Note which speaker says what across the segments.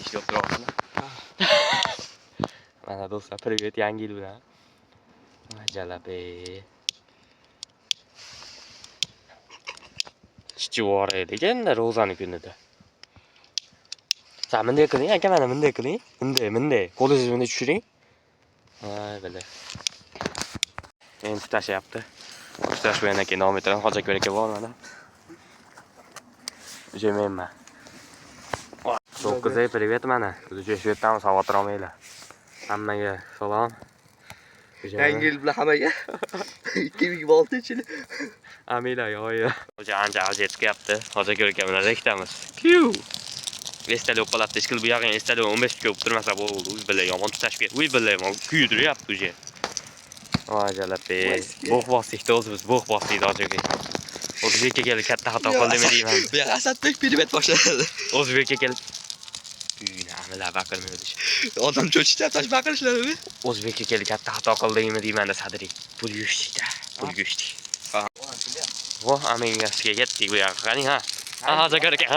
Speaker 1: ichiga o'tiribman. Mana do'stlar, привет, yangi yil bilan. Jalab. Chichivor edi ekan-da Ro'zani kunida. Sen bunday qiling, aka mana bunday qiling. Bunday. Qo'lingizni bunday tushiring. Voy bilay. Endi tutashyapti. Tutash bilan keyin davom etaman. Hojat aka bormadi. Jemenman. To'qqizay, привет mana. O'zi Shveddan savotir olmaylar. Hammaga salom.
Speaker 2: Yangi yil bilan hammaga 2026-yil.
Speaker 1: Amila yo'q. O'zi ancha ajib qilyapti. Hojat aka bilan rekdamiz. Piu. Estalib qolibdi. Hech kim bu yog'ini estalib 15 kun o'tirmasa bo'ldi. Uy bilay yomon tutashib ketdi. Uy bilay yomon kuydiryapti o'zi. Voy jalab. Bog' bosdik o'zimiz bog' bosdik hojat aka. O'zbekka kelib katta xato qildim deyman.
Speaker 2: Bu yoq Asadbek privet boshladi.
Speaker 1: O'zbekka kelib Uynalar baqirmaydi.
Speaker 2: Odam cho'chishda tash baqirishlari.
Speaker 1: O'zbekka kelib katta xato qildingmi deyman-da Sadriy. Pul go'shti. Pul go'shti. Ha. Voh, amengasiga ketdik bu yoqqa. Qani ha. Ha, hojat aka.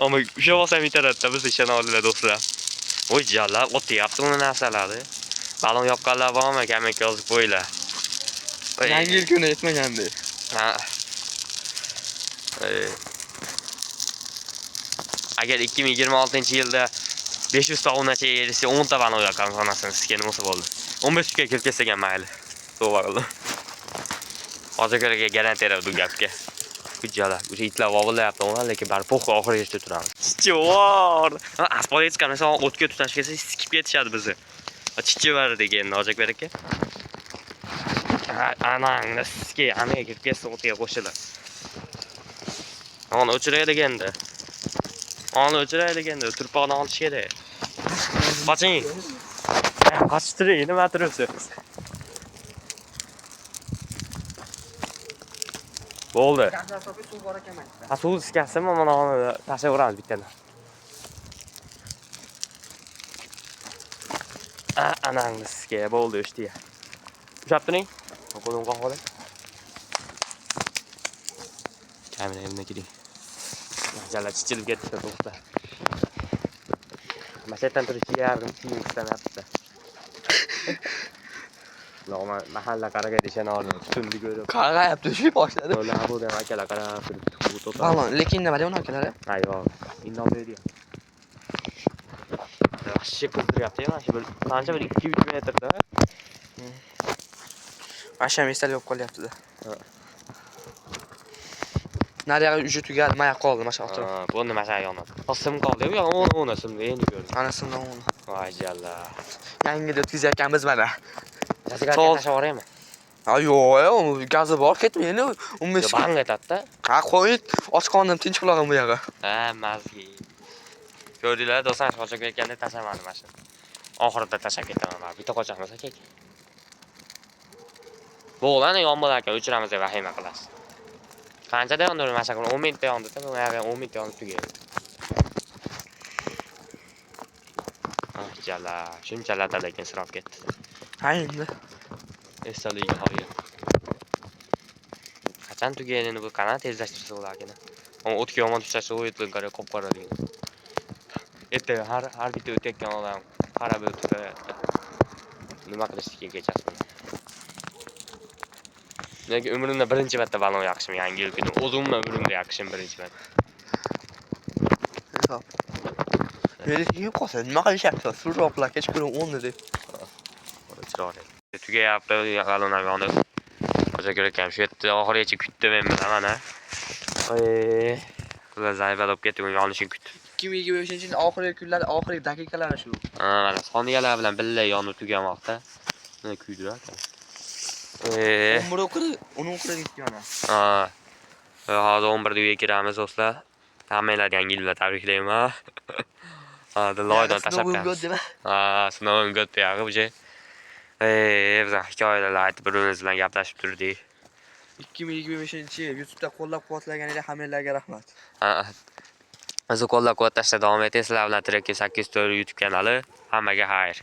Speaker 1: Ammo o'sha bo'lsam yetaradi, biz ishona oldilar do'stlar. Voy jalab, o'tyapti uni narsalarni. Balon yoqqanlar bormi? Kamik yozib qo'yinglar.
Speaker 2: Yangi yil kuni yetmagandi.
Speaker 1: Ha. Agar 2026-yilda 500 ta onacha yerisi 10 ta balon yoqqan xonasini sizga nima bo'ldi? 15 kunga kelib kelsagan mayli. To'g'ri. Hozir aka garantiya bu gapga. Hujjalar. O'sha itlar vovilayapti, lekin bari po'xqa oxirigacha turamiz. Chichivor. Aspoletska masalan o'tga tutash kelsa sikib ketishadi bizni. Chichivar degan hojat aka. Anangni sizga anaga kirib kelsa o'tga qo'shilar. Onu o'chiraydiganda. Turpoqni olish kerak. Qoching. Qochtiring, nima turibsiz? Bo'ldi.
Speaker 2: Suv bor ekan mana.
Speaker 1: Ha, suv iskasimi, mana uni tashlaveramiz bittadan. Anangni sizga bo'ldi o'shtiya. Ushab turing. Qo'lim qo'ng'ola. Kamera elimga kiring. Jala chichilib ketdi to'xta. Mashaqqatdan turib kiyardim, kiyim istamayapti. Loma mahalla qaraga deshani oldim. Tutunni ko'rib.
Speaker 2: Qarayapti, shu boshladi.
Speaker 1: Ular bu ham akalar qarab turibdi. Bu to'xta.
Speaker 2: Balon, lekin nima deyapti akalar?
Speaker 1: Ayyo, indom berdi. Yaxshi qildiryapti, mana shu bir qancha bir 2-3 metrda.
Speaker 2: Masham estalib olib qolyapti-da. Nariyaga uji tugadi, maya qoldi, masha Allah.
Speaker 1: Ha, buni masha yonadi. Sim qoldi-ku, yo, ona simni endi ko'rdim.
Speaker 2: Ana simdan ona.
Speaker 1: Voy jalla.
Speaker 2: Yangi yil o'tkazayotganmiz mana.
Speaker 1: Gazga tashaveraymi?
Speaker 2: Ha, yo'q, gazi bor, ketmaydi. 15
Speaker 1: Bang aytadi-da.
Speaker 2: Ha, qo'yib, ochqonim tinch qilag'im bu yoqqa.
Speaker 1: Ha, mazgi. Ko'rdinglar, do'stlar, hojat ketganda tashamadi mashina. Oxirida tashab ketaman men. Bitta qochamiz aka. Bo'g'lani yonmalarkan o'chiramiz deb vahima qilasiz. Qanchada yondir mashina 10 minutda yondida, bu yoqqa 10 minutda yonib tugaydi. Ah, jala, shunchalar lekin sirab ketdi.
Speaker 2: Ha, endi.
Speaker 1: Esaliga hoyi. Qachon tugaydi bu qanday tezlashtirsa bo'larkan. Ammo o'tga yomon tushsa o'yitib qara qop-qora deydi. Ertaga har bitta o'tayotgan odam qarab o'tibdi. Nima qilishga kechasi. Lekin umrimda birinchi marta balon yoqishim yangi yil kuni. O'zimni umrimda yoqishim birinchi marta.
Speaker 2: Hisob. Meniki qolsa nima qilishyapti? Suroqlar kechqurun 10 deb.
Speaker 1: Chiroyli. Tugayapti, balon ham yonib. Hozir kerakam shu yerda oxirigacha kutdim men mana. Ular zaybalab ketdi, yonishini kutdim.
Speaker 2: 2025-yil oxirgi kunlar, oxirgi daqiqalari shu.
Speaker 1: Ha, mana soniyalar bilan birga yonib tugamoqda. Mana kuydiradi.
Speaker 2: Umr o'qidi, uni o'qidi yana.
Speaker 1: Ha. Hozir 11 ga kiramiz do'stlar. Hammalarni yangi yil bilan tabriklayman. Ha, loydan tashakkur. Ha, sinovim go'tdi yog'i bu. Biz hikoyalar aytib bir-birimiz bilan gaplashib turdik.
Speaker 2: 2025-yil YouTube'da qo'llab-quvvatlaganinglar hammalarga rahmat.
Speaker 1: Ha. Bizni qo'llab-quvvatlashda davom eting. Sizlar bilan Trek 8 YouTube kanali. Hammaga xayr.